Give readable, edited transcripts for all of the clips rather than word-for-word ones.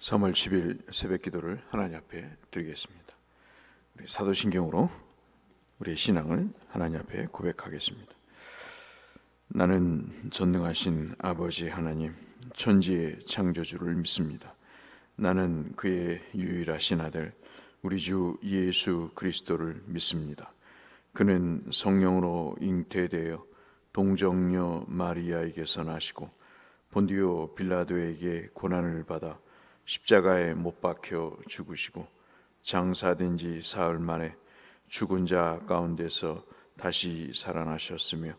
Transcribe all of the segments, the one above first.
3월 10일 새벽 기도를 하나님 앞에 드리겠습니다. 우리 사도신경으로 우리의 신앙을 하나님 앞에 고백하겠습니다. 나는 전능하신 아버지 하나님, 천지의 창조주를 믿습니다. 나는 그의 유일하신 아들 우리 주 예수 그리스도를 믿습니다. 그는 성령으로 잉태되어 동정녀 마리아에게서 나시고 본디오 빌라도에게 고난을 받아 십자가에 못 박혀 죽으시고 장사된 지 사흘 만에 죽은 자 가운데서 다시 살아나셨으며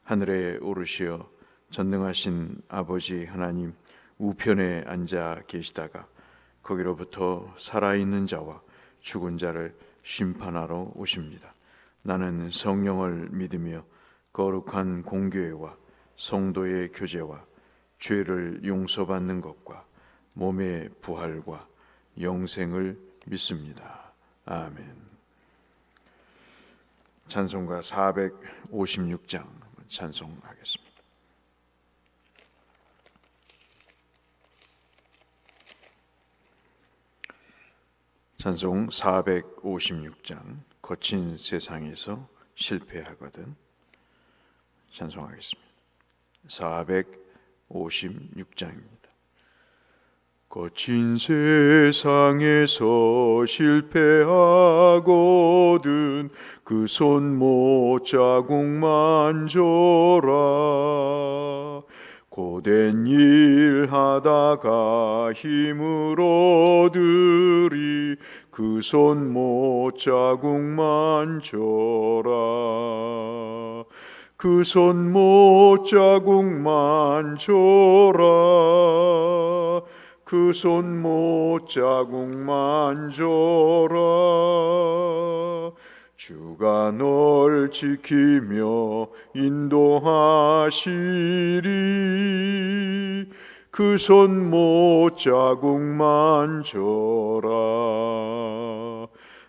하늘에 오르시어 전능하신 아버지 하나님 우편에 앉아 계시다가 거기로부터 살아있는 자와 죽은 자를 심판하러 오십니다. 나는 성령을 믿으며 거룩한 공교회와 성도의 교제와 죄를 용서받는 것과 몸의 부활과 영생을 믿습니다. 아멘. 찬송가 456장 찬송하겠습니다. 찬송 456장 거친 세상에서 실패하거든. 찬송하겠습니다. 456장입니다. 거친 세상에서 실패하거든 그 손못 자국 만져라. 고된 일 하다가 힘을 얻으리 그 손못 자국 만져라. 그 손못 자국 만져라. 그 손못 자국 만져라. 주가 널 지키며 인도하시리. 그 손못 자국 만져라.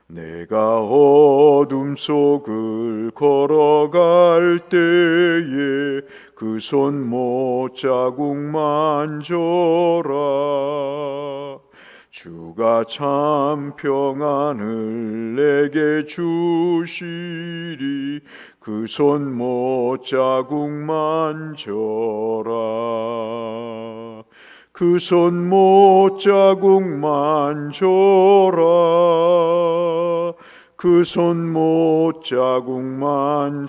내가 어둠 속을 걸어갈 때에 그 손못 자국 만져라. 주가 참 평안을 내게 주시리. 그 손못 자국 만져라. 그 손못 자국 만져라. 그 손못 자국 만져라.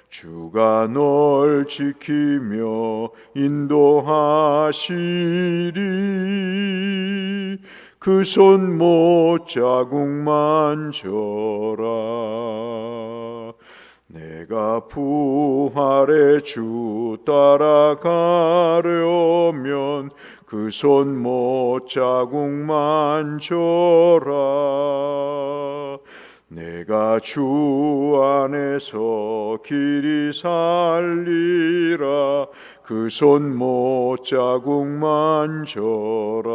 주가 널 지키며 인도하시리. 그 손못 자국 만져라. 내가 부활의 주 따라가려면 그 손못 자국 만져라. 내가 주 안에서 길이 살리라. 그 손못 자국 만져라.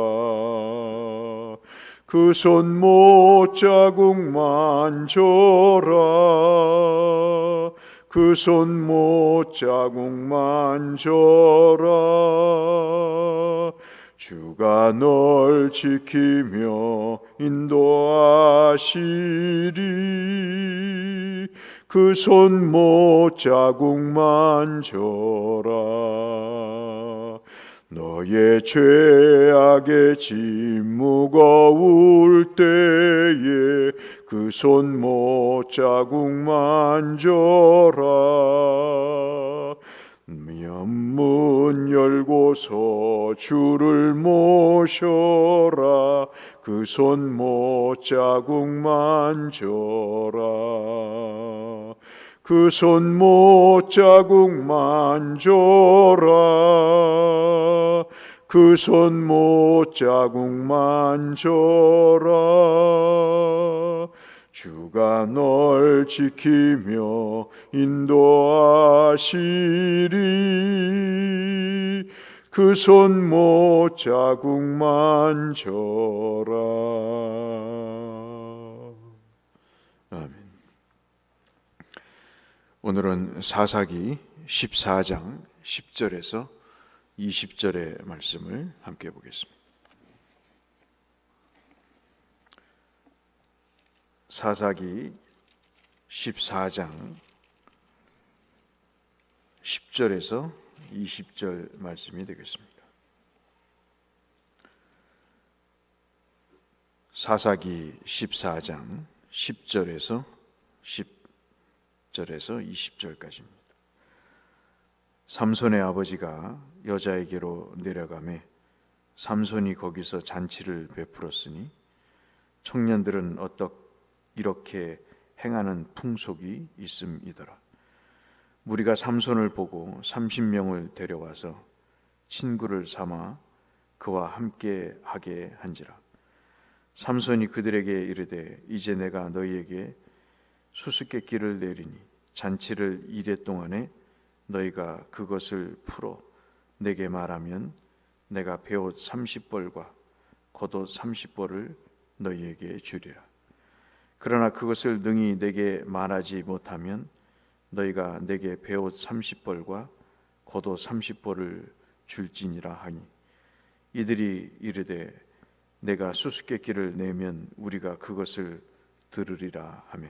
그 손못 자국 만져라. 그 손못 자국 만져라. 주가 널 지키며 인도하시리. 그 손못 자국 만져라. 너의 죄악의 짐 무거울 때에 그 손못 자국 만져라. 문 열고서 주를 모셔라. 그 손못 자국 만져라. 그 손못 자국 만져라. 그 손못 자국 만져라. 주가 널 지키며 인도하시리. 그 손못 자국 만져라. 아멘. 오늘은 사사기 14장 10절에서 20절의 말씀을 함께 보겠습니다. 사사기 14장 10절에서 20절 말씀이 되겠습니다. 사사기 14장 10절에서 20절까지입니다. 삼손의 아버지가 여자에게로 내려가매 삼손이 거기서 잔치를 베풀었으니 청년들은 이렇게 행하는 풍속이 있음이더라. 무리가 삼손을 보고 30명을 데려와서 친구를 삼아 그와 함께 하게 한지라. 삼손이 그들에게 이르되 이제 내가 너희에게 수수께끼를 내리니 잔치를 이래 동안에 너희가 그것을 풀어 내게 말하면 내가 베옷 30벌과 겉옷 30벌을 너희에게 주리라. 그러나 그것을 능히 내게 말하지 못하면 너희가 내게 베옷 30벌과 겉옷 30벌을 줄지니라 하니 이들이 이르되 내가 수수께끼를 내면 우리가 그것을 들으리라 하며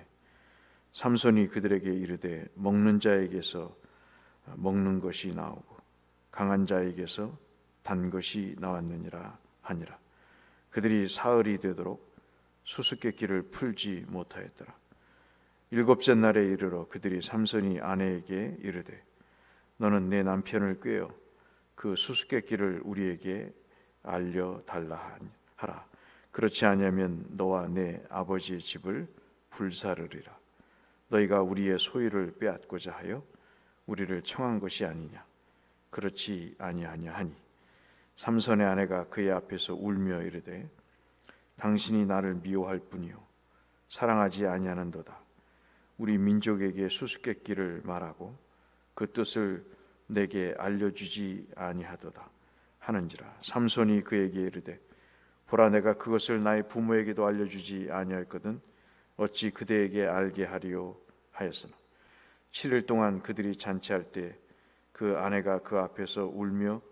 삼손이 그들에게 이르되 먹는 자에게서 먹는 것이 나오고 강한 자에게서 단 것이 나왔느니라 하니라. 그들이 사흘이 되도록 수수께끼를 풀지 못하였더라. 일곱째 날에 이르러 그들이 삼손이 아내에게 이르되 너는 내 남편을 꾀어 그 수수께끼를 우리에게 알려달라 하라. 그렇지 아니하면 너와 내 아버지의 집을 불사르리라. 너희가 우리의 소유를 빼앗고자 하여 우리를 청한 것이 아니냐. 그렇지 아니하냐 하니 삼손의 아내가 그의 앞에서 울며 이르되 당신이 나를 미워할 뿐이요 사랑하지 아니하는도다. 우리 민족에게 수수께끼를 말하고 그 뜻을 내게 알려주지 아니하도다 하는지라. 삼손이 그에게 이르되 보라 내가 그것을 나의 부모에게도 알려주지 아니할거든 어찌 그대에게 알게 하리요 하였으나 7일 동안 그들이 잔치할 때 그 아내가 그 앞에서 울며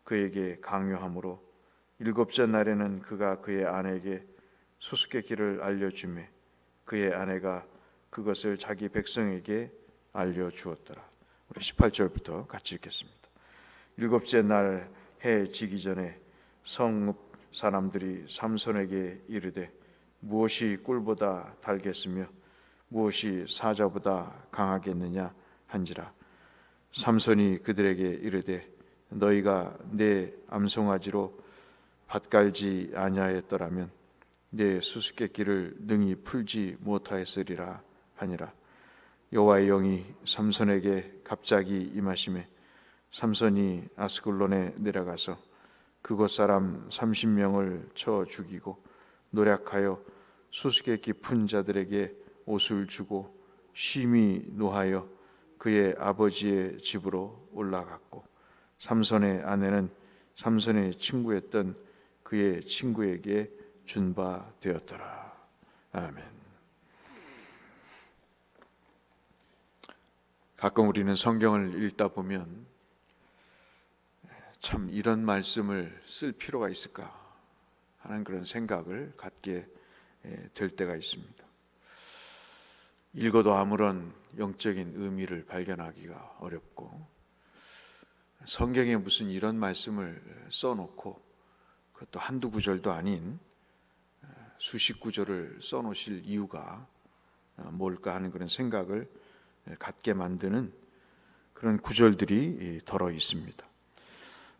그에게 강요하므로 일곱째 날에는 그가 그의 아내에게 수수께끼를 알려주매 그의 아내가 그것을 자기 백성에게 알려주었더라. 우리 18절부터 같이 읽겠습니다. 일곱째 날 해 지기 전에 성읍 사람들이 삼손에게 이르되 무엇이 꿀보다 달겠으며 무엇이 사자보다 강하겠느냐 한지라. 삼손이 그들에게 이르되 너희가 내 암송아지로 밭갈지 아니하였더라면 내 수수께끼를 능히 풀지 못하였으리라 하니라. 여호와의 영이 삼손에게 갑자기 임하시매 삼손이 아스글론에 내려가서 그곳 사람 30명을 쳐 죽이고 노략하여 수수께끼 푼 자들에게 옷을 주고 심히 노하여 그의 아버지의 집으로 올라갔고 삼손의 아내는 삼손의 친구였던 그의 친구에게 준 바 되었더라. 아멘. 가끔 우리는 성경을 읽다 보면 참 이런 말씀을 쓸 필요가 있을까 하는 그런 생각을 갖게 될 때가 있습니다. 읽어도 아무런 영적인 의미를 발견하기가 어렵고 성경에 무슨 이런 말씀을 써놓고 그것도 한두 구절도 아닌 수십 구절을 써놓으실 이유가 뭘까 하는 그런 생각을 갖게 만드는 그런 구절들이 덜어 있습니다.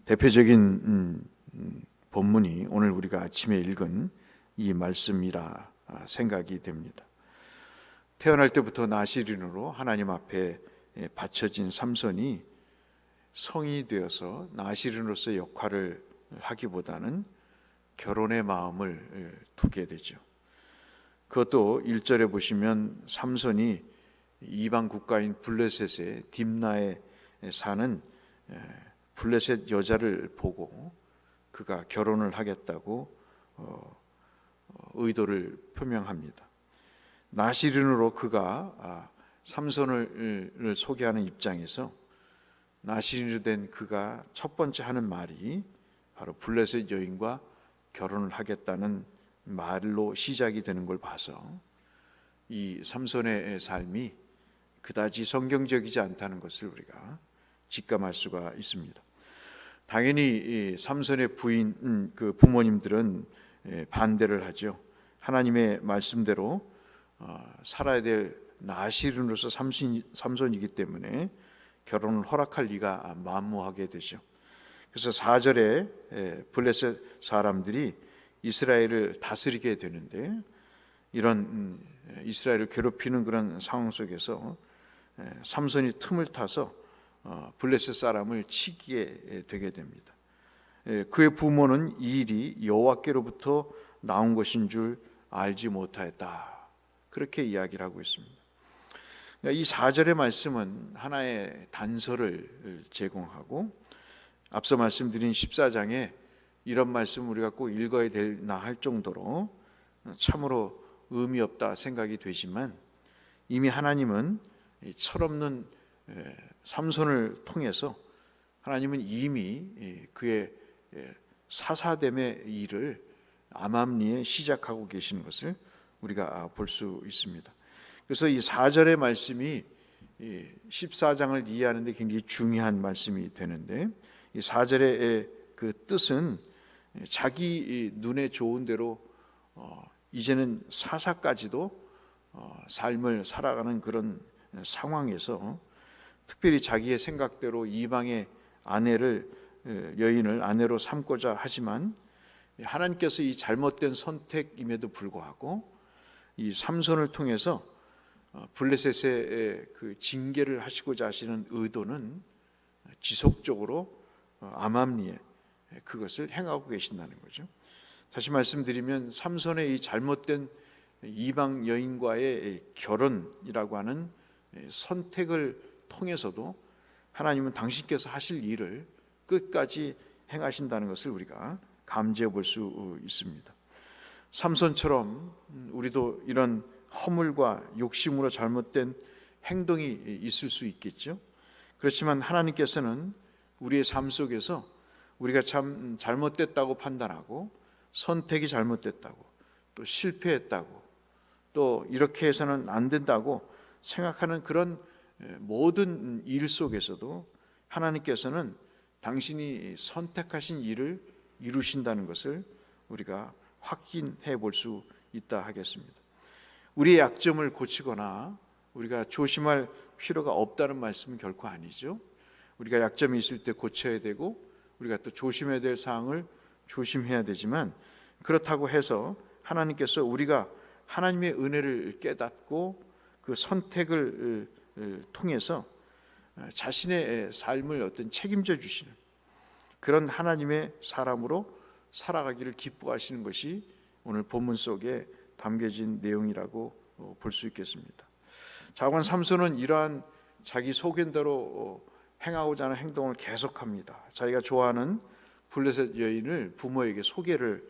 대표적인 본문이 오늘 우리가 아침에 읽은 이 말씀이라 생각이 됩니다. 태어날 때부터 나시린으로 하나님 앞에 바쳐진 삼손이 성이 되어서 나시린으로서의 역할을 하기보다는 결혼의 마음을 두게 되죠. 그것도 1절에 보시면 삼손이 이방 국가인 블레셋의 딥나에 사는 블레셋 여자를 보고 그가 결혼을 하겠다고 의도를 표명합니다. 나시린으로 그가 삼손을 소개하는 입장에서 나시린으로 된 그가 첫 번째 하는 말이 바로 블레셋 여인과 결혼을 하겠다는 말로 시작이 되는 걸 봐서 이 삼손의 삶이 그다지 성경적이지 않다는 것을 우리가 직감할 수가 있습니다. 당연히 이 삼손의 부인 그 부모님들은 반대를 하죠. 하나님의 말씀대로 살아야 될 나시린으로서 삼손이기 때문에 결혼을 허락할 리가 만무하게 되죠. 그래서 4절에 블레셋 사람들이 이스라엘을 다스리게 되는데, 이런 이스라엘을 괴롭히는 그런 상황 속에서 삼손이 틈을 타서 블레셋 사람을 치게 되게 됩니다. 그의 부모는 이 일이 여호와께로부터 나온 것인 줄 알지 못하였다, 그렇게 이야기를 하고 있습니다. 이 4절의 말씀은 하나의 단서를 제공하고, 앞서 말씀드린 14장에 이런 말씀 우리가 꼭 읽어야 되나 할 정도로 참으로 의미 없다 생각이 되지만, 이미 하나님은 철없는 삼손을 통해서 하나님은 이미 그의 사사됨의 일을 암암리에 시작하고 계시는 것을 우리가 볼 수 있습니다. 그래서 이 4절의 말씀이 14장을 이해하는 데 굉장히 중요한 말씀이 되는데, 이 4절의 그 뜻은 자기 눈에 좋은 대로 이제는 사사까지도 삶을 살아가는 그런 상황에서 특별히 자기의 생각대로 이방의 여인을 아내로 삼고자 하지만, 하나님께서 이 잘못된 선택임에도 불구하고 이 삼손을 통해서 블레셋의 그 징계를 하시고자 하시는 의도는 지속적으로 암암리에 그것을 행하고 계신다는 거죠. 다시 말씀드리면 삼손의 이 잘못된 이방 여인과의 결혼이라고 하는 선택을 통해서도 하나님은 당신께서 하실 일을 끝까지 행하신다는 것을 우리가 감지해 볼 수 있습니다. 삼손처럼 우리도 이런 허물과 욕심으로 잘못된 행동이 있을 수 있겠죠. 그렇지만 하나님께서는 우리의 삶 속에서 우리가 참 잘못됐다고 판단하고, 선택이 잘못됐다고, 또 실패했다고, 또 이렇게 해서는 안 된다고 생각하는 그런 모든 일 속에서도 하나님께서는 당신이 선택하신 일을 이루신다는 것을 우리가 확인해 볼 수 있다 하겠습니다. 우리의 약점을 고치거나 우리가 조심할 필요가 없다는 말씀은 결코 아니죠. 우리가 약점이 있을 때 고쳐야 되고, 우리가 또 조심해야 될 사항을 조심해야 되지만, 그렇다고 해서 하나님께서 우리가 하나님의 은혜를 깨닫고 그 선택을 통해서 자신의 삶을 어떤 책임져 주시는 그런 하나님의 사람으로 살아가기를 기뻐하시는 것이 오늘 본문 속에 담겨진 내용이라고 볼 수 있겠습니다. 자관 삼손은 이러한 자기 소견대로 행하고자 하는 행동을 계속합니다. 자기가 좋아하는 블레셋 여인을 부모에게 소개를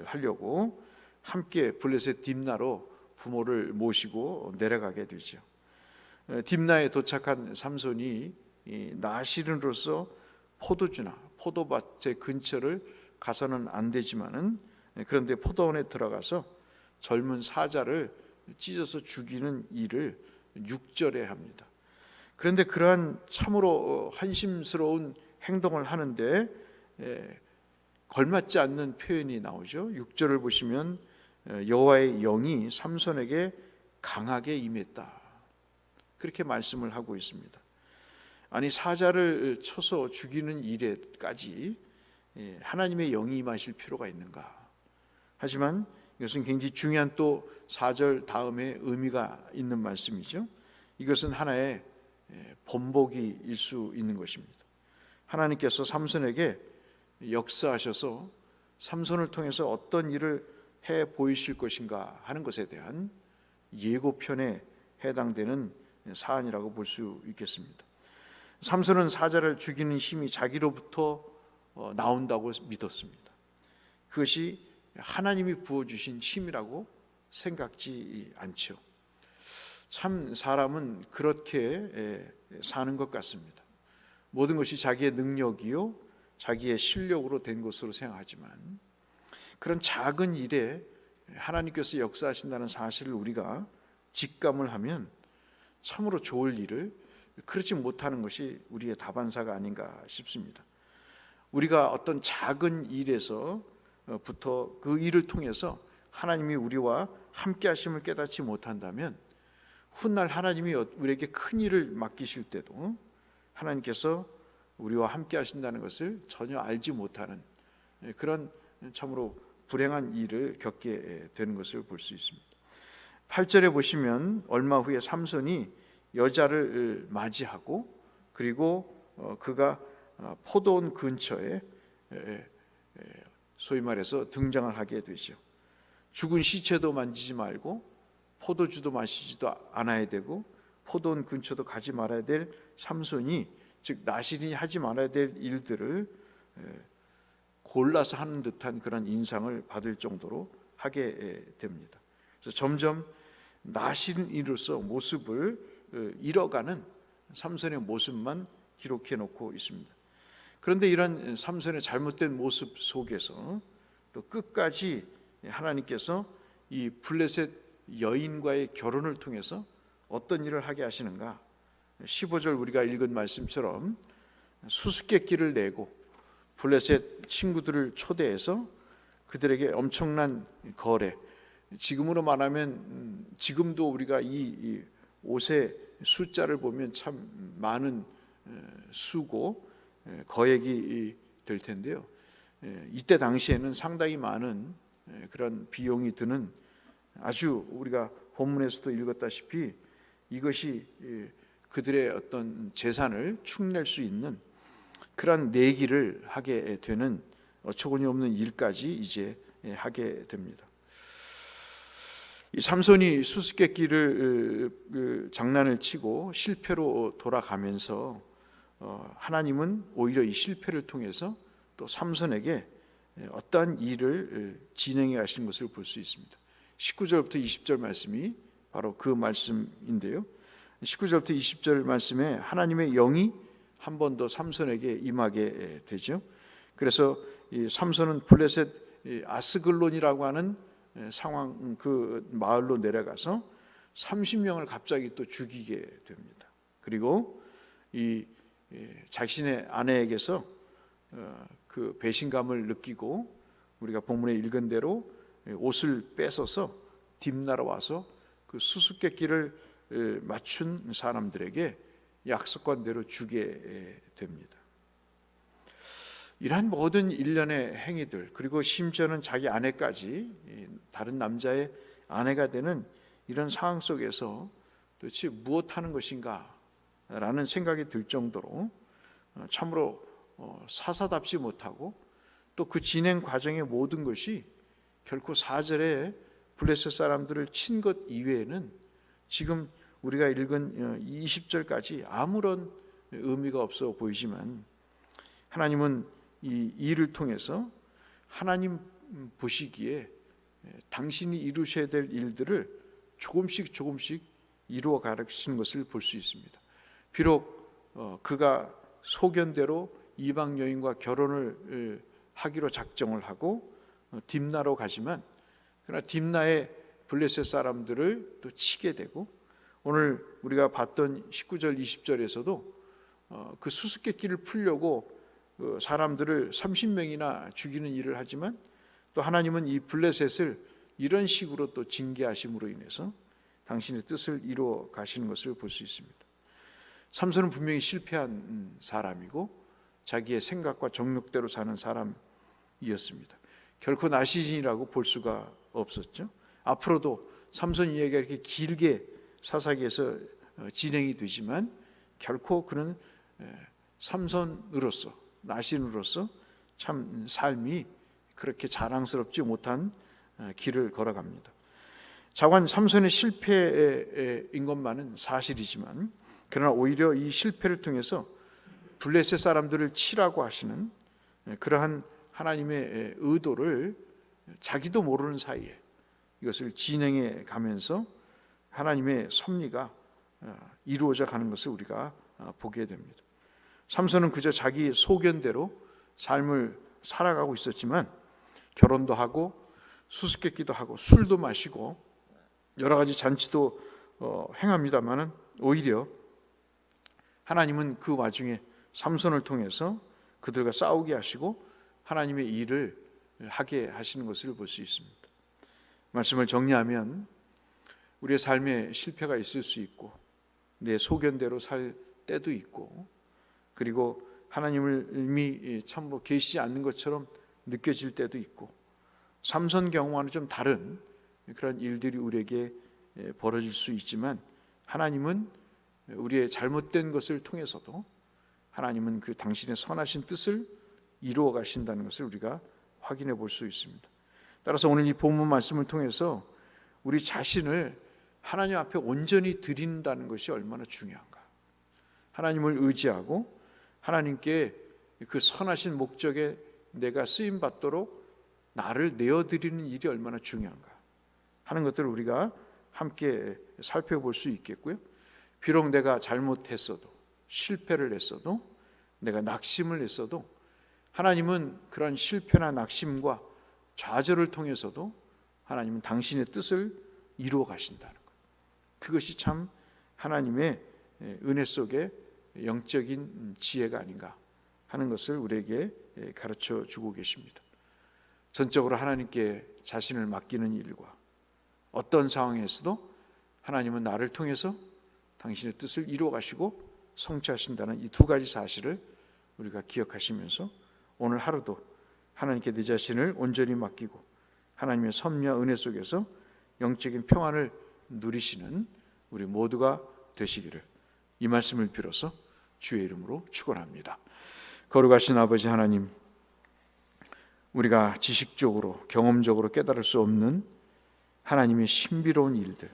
하려고 함께 블레셋 딥나로 부모를 모시고 내려가게 되죠. 딥나에 도착한 삼손이 나시린으로서 포도주나 포도밭의 근처를 가서는 안 되지만은, 그런데 포도원에 들어가서 젊은 사자를 찢어서 죽이는 일을 6절에 합니다. 그런데 그러한 참으로 한심스러운 행동을 하는데 걸맞지 않는 표현이 나오죠. 6절을 보시면 여호와의 영이 삼손에게 강하게 임했다, 그렇게 말씀을 하고 있습니다. 아니, 사자를 쳐서 죽이는 일에까지 하나님의 영이 임하실 필요가 있는가? 하지만 이것은 굉장히 중요한 또 4절 다음에 의미가 있는 말씀이죠. 이것은 하나의 본보기일 수 있는 것입니다. 하나님께서 삼손에게 역사하셔서 삼손을 통해서 어떤 일을 해 보이실 것인가 하는 것에 대한 예고편에 해당되는 사안이라고 볼 수 있겠습니다. 삼손은 사자를 죽이는 힘이 자기로부터 나온다고 믿었습니다. 그것이 하나님이 부어주신 힘이라고 생각지 않죠. 참 사람은 그렇게 사는 것 같습니다. 모든 것이 자기의 능력이요 자기의 실력으로 된 것으로 생각하지만 그런 작은 일에 하나님께서 역사하신다는 사실을 우리가 직감을 하면 참으로 좋을 일을 그렇지 못하는 것이 우리의 다반사가 아닌가 싶습니다. 우리가 어떤 작은 일에서부터 그 일을 통해서 하나님이 우리와 함께 하심을 깨닫지 못한다면 훗날 하나님이 우리에게 큰 일을 맡기실 때도 하나님께서 우리와 함께 하신다는 것을 전혀 알지 못하는 그런 참으로 불행한 일을 겪게 되는 것을 볼 수 있습니다. 8절에 보시면 얼마 후에 삼손이 여자를 맞이하고 그리고 그가 포도원 근처에 소위 말해서 등장을 하게 되죠. 죽은 시체도 만지지 말고 포도주도 마시지도 않아야 되고 포도원 근처도 가지 말아야 될 삼손이, 즉 나실인이 하지 말아야 될 일들을 골라서 하는 듯한 그런 인상을 받을 정도로 하게 됩니다. 그래서 점점 나실인으로서 모습을 잃어가는 삼손의 모습만 기록해 놓고 있습니다. 그런데 이런 삼손의 잘못된 모습 속에서 또 끝까지 하나님께서 이 블레셋 여인과의 결혼을 통해서 어떤 일을 하게 하시는가? 15절 우리가 읽은 말씀처럼 수수께끼를 내고 블레셋 친구들을 초대해서 그들에게 엄청난 거래, 지금으로 말하면 지금도 우리가 이 옷의 숫자를 보면 참 많은 수고 거액이 될 텐데요. 이때 당시에는 상당히 많은 그런 비용이 드는, 아주 우리가 본문에서도 읽었다시피 이것이 그들의 어떤 재산을 축낼 수 있는 그런 내기를 하게 되는 어처구니 없는 일까지 이제 하게 됩니다. 이 삼손이 수수께끼를 장난을 치고 실패로 돌아가면서 하나님은 오히려 이 실패를 통해서 또 삼손에게 어떠한 일을 진행해 가신 것을 볼 수 있습니다. 19절부터 20절 말씀이 바로 그 말씀인데요. 19절부터 20절 말씀에 하나님의 영이 한 번 더 삼손에게 임하게 되죠. 그래서 이 삼손은 블레셋 아스글론이라고 하는 상황, 그 마을로 내려가서 30명을 갑자기 또 죽이게 됩니다. 그리고 이 자신의 아내에게서 그 배신감을 느끼고 우리가 본문에 읽은 대로 옷을 뺏어서 딥나라 와서 그 수수께끼를 맞춘 사람들에게 약속한 대로 주게 됩니다. 이러한 모든 일련의 행위들, 그리고 심지어는 자기 아내까지 다른 남자의 아내가 되는 이런 상황 속에서 도대체 무엇하는 것인가 라는 생각이 들 정도로 참으로 사사답지 못하고, 또 그 진행 과정의 모든 것이 결코 4절에 블레셋 사람들을 친 것 이외에는 지금 우리가 읽은 20절까지 아무런 의미가 없어 보이지만, 하나님은 이 일을 통해서 하나님 보시기에 당신이 이루셔야 될 일들을 조금씩 이루어 가시는 것을 볼 수 있습니다. 비록 그가 소견대로 이방 여인과 결혼을 하기로 작정을 하고 딥나로 가지만, 그러나 딥나의 블레셋 사람들을 또 치게 되고, 오늘 우리가 봤던 19절 20절에서도 그 수수께끼를 풀려고 사람들을 30명이나 죽이는 일을 하지만, 또 하나님은 이 블레셋을 이런 식으로 또 징계하심으로 인해서 당신의 뜻을 이루어 가시는 것을 볼 수 있습니다. 삼손은 분명히 실패한 사람이고 자기의 생각과 정욕대로 사는 사람이었습니다. 결코 나시진이라고 볼 수가 없었죠. 앞으로도 삼손 이야기가 이렇게 길게 사사기에서 진행이 되지만 결코 그는 삼손으로서, 나신으로서 참 삶이 그렇게 자랑스럽지 못한 길을 걸어갑니다. 자관 삼손의 실패인 것만은 사실이지만, 그러나 오히려 이 실패를 통해서 블레셋 사람들을 치라고 하시는 그러한 하나님의 의도를 자기도 모르는 사이에 이것을 진행해 가면서 하나님의 섭리가 이루어져 가는 것을 우리가 보게 됩니다. 삼손은 그저 자기 소견대로 삶을 살아가고 있었지만 결혼도 하고 수수께끼도 하고 술도 마시고 여러 가지 잔치도 행합니다마는 오히려 하나님은 그 와중에 삼손을 통해서 그들과 싸우게 하시고 하나님의 일을 하게 하시는 것을 볼 수 있습니다. 말씀을 정리하면 우리의 삶에 실패가 있을 수 있고 내 소견대로 살 때도 있고 그리고 하나님을 이미 참으로 계시지 않는 것처럼 느껴질 때도 있고 삼손 경우와는 좀 다른 그런 일들이 우리에게 벌어질 수 있지만 하나님은 우리의 잘못된 것을 통해서도 하나님은 그 당신의 선하신 뜻을 이루어 가신다는 것을 우리가 확인해 볼 수 있습니다. 따라서 오늘 이 본문 말씀을 통해서 우리 자신을 하나님 앞에 온전히 드린다는 것이 얼마나 중요한가. 하나님을 의지하고 하나님께 그 선하신 목적에 내가 쓰임 받도록 나를 내어드리는 일이 얼마나 중요한가 하는 것들을 우리가 함께 살펴볼 수 있겠고요. 비록 내가 잘못했어도 실패를 했어도 내가 낙심을 했어도 하나님은 그런 실패나 낙심과 좌절을 통해서도 하나님은 당신의 뜻을 이루어 가신다는 것. 그것이 참 하나님의 은혜 속에 영적인 지혜가 아닌가 하는 것을 우리에게 가르쳐 주고 계십니다. 전적으로 하나님께 자신을 맡기는 일과 어떤 상황에서도 하나님은 나를 통해서 당신의 뜻을 이루어 가시고 성취하신다는 이 두 가지 사실을 우리가 기억하시면서 오늘 하루도 하나님께 내 자신을 온전히 맡기고 하나님의 섭리와 은혜 속에서 영적인 평안을 누리시는 우리 모두가 되시기를 이 말씀을 빌어서 주의 이름으로 축원합니다. 거룩하신 아버지 하나님, 우리가 지식적으로 경험적으로 깨달을 수 없는 하나님의 신비로운 일들,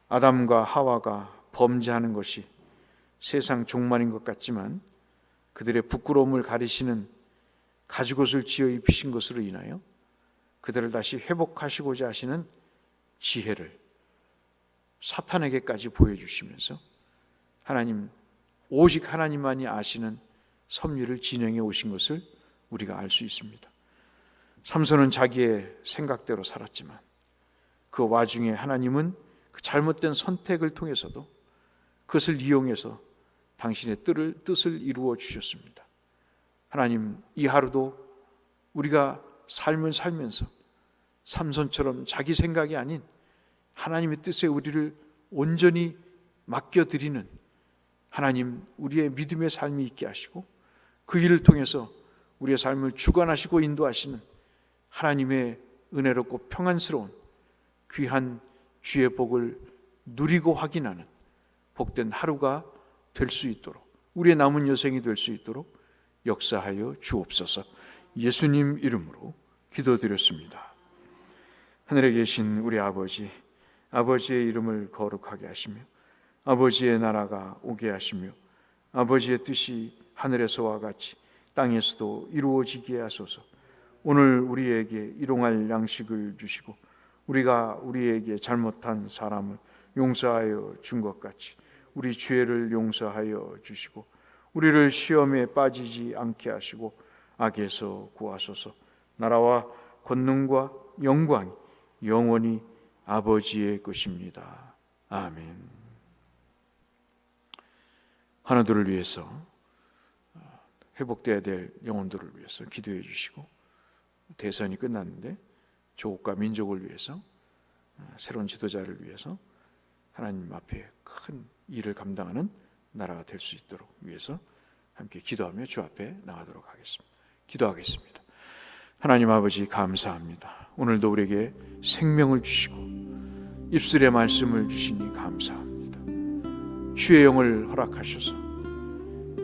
아담과 하와가 범죄하는 것이 세상 종말인 것 같지만 그들의 부끄러움을 가리시는 가죽옷을 지어 입히신 것으로 인하여 그들을 다시 회복하시고자 하시는 지혜를 사탄에게까지 보여주시면서 하나님, 오직 하나님만이 아시는 섭리를 진행해 오신 것을 우리가 알 수 있습니다. 삼손은 자기의 생각대로 살았지만 그 와중에 하나님은 그 잘못된 선택을 통해서도 그것을 이용해서 당신의 뜻을 이루어 주셨습니다. 하나님, 이 하루도 우리가 삶을 살면서 삼손처럼 자기 생각이 아닌 하나님의 뜻에 우리를 온전히 맡겨드리는 하나님, 우리의 믿음의 삶이 있게 하시고 그 일을 통해서 우리의 삶을 주관하시고 인도하시는 하나님의 은혜롭고 평안스러운 귀한 주의 복을 누리고 확인하는 복된 하루가 될 수 있도록, 우리의 남은 여생이 될 수 있도록 역사하여 주옵소서. 예수님 이름으로 기도드렸습니다. 하늘에 계신 우리 아버지, 아버지의 이름을 거룩하게 하시며 아버지의 나라가 오게 하시며 아버지의 뜻이 하늘에서와 같이 땅에서도 이루어지게 하소서. 오늘 우리에게 일용할 양식을 주시고 우리가 우리에게 잘못한 사람을 용서하여 준 것 같이 우리 죄를 용서하여 주시고 우리를 시험에 빠지지 않게 하시고 악에서 구하소서. 나라와 권능과 영광이 영원히 아버지의 것입니다. 아멘. 하나들을 위해서, 회복되어야 될 영혼들을 위해서 기도해 주시고 대선이 끝났는데 조국과 민족을 위해서, 새로운 지도자를 위해서 하나님 앞에 큰 일을 감당하는 나라가 될 수 있도록 위해서 함께 기도하며 주 앞에 나가도록 하겠습니다. 기도하겠습니다. 하나님 아버지, 감사합니다. 오늘도 우리에게 생명을 주시고 입술의 말씀을 주시니 감사합니다. 주의 영을 허락하셔서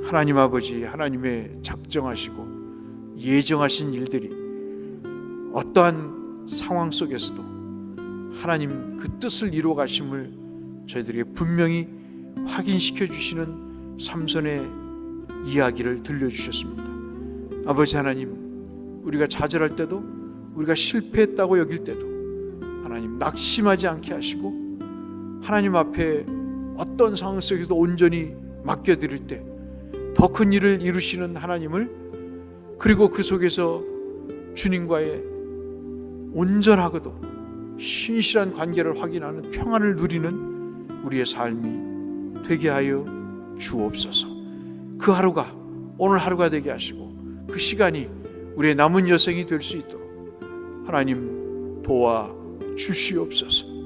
하나님 아버지, 하나님의 작정하시고 예정하신 일들이 어떠한 상황 속에서도 하나님 그 뜻을 이루어 가심을 저희들에게 분명히 확인시켜 주시는 삼손의 이야기를 들려주셨습니다. 아버지 하나님, 우리가 좌절할 때도, 우리가 실패했다고 여길 때도 하나님 낙심하지 않게 하시고 하나님 앞에 어떤 상황 속에서도 온전히 맡겨드릴 때 더 큰 일을 이루시는 하나님을, 그리고 그 속에서 주님과의 온전하고도 신실한 관계를 확인하는 평안을 누리는 우리의 삶이 되게 하여 주옵소서. 그 하루가 오늘 하루가 되게 하시고 그 시간이 우리의 남은 여생이 될 수 있도록 하나님 도와 주시옵소서.